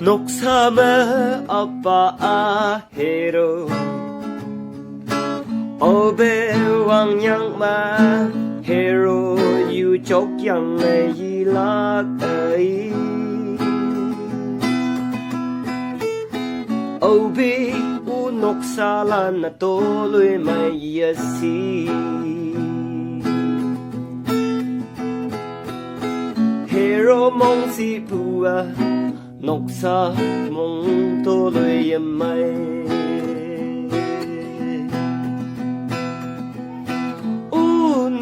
녹삼의 아빠 해로 어배 왕양만 해로 유족양의 일락의 어비 녹사란 na tuloy may yasi Hero mong si Pua Noksa mong tuloy may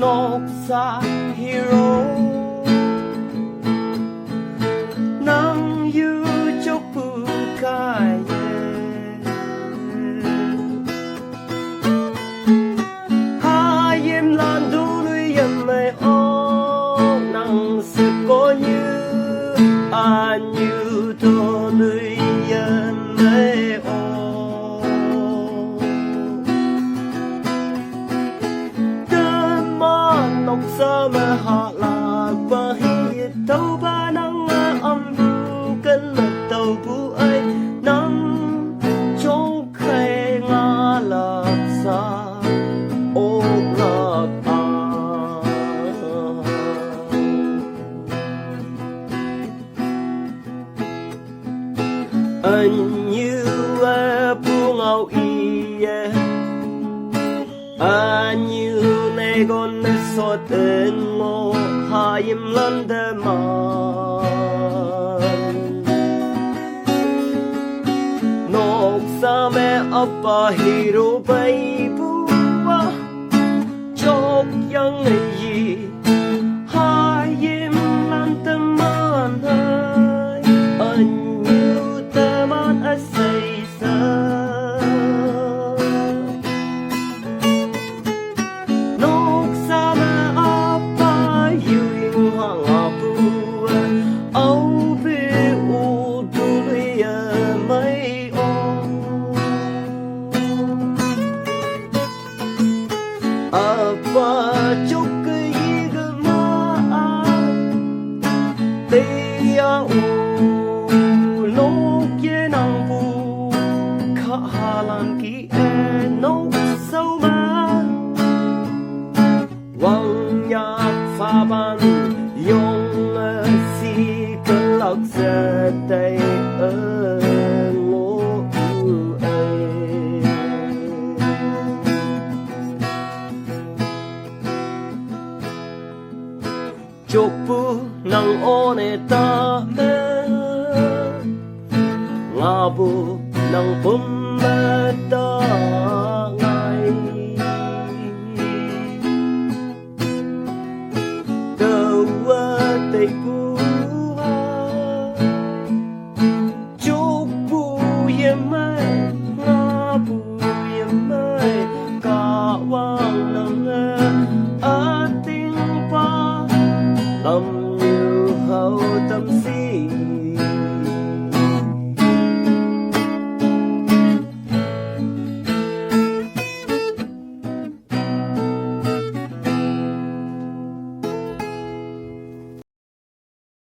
Noksa hero Nang yu chok pu kaya anh như thơ người dân mê ô đơn mà nọc sơ mà họ lạc và hiệt thâu ba năng âm vu cân mật tàu vũ ấy nắng trong khe ngã lạc xa ô lạc anh như bu ngầu ie anh như này con sốt tên ngô hai im lần đêm mà nóc sa mẹ apa hero bay bua chok yang gì hai im lần đêm mà anh say sa nóc sa ma apa yung hang apu au be u dulia mai o apa chok cái ma te ya u Halan ki e no so ma Wang yak pha ban Yong si cơ lọc giờ tay ngô ai Chok pu nang one ta me Nga bu nang pum ta ngay tơ qua tay cu chúc bu yếm mai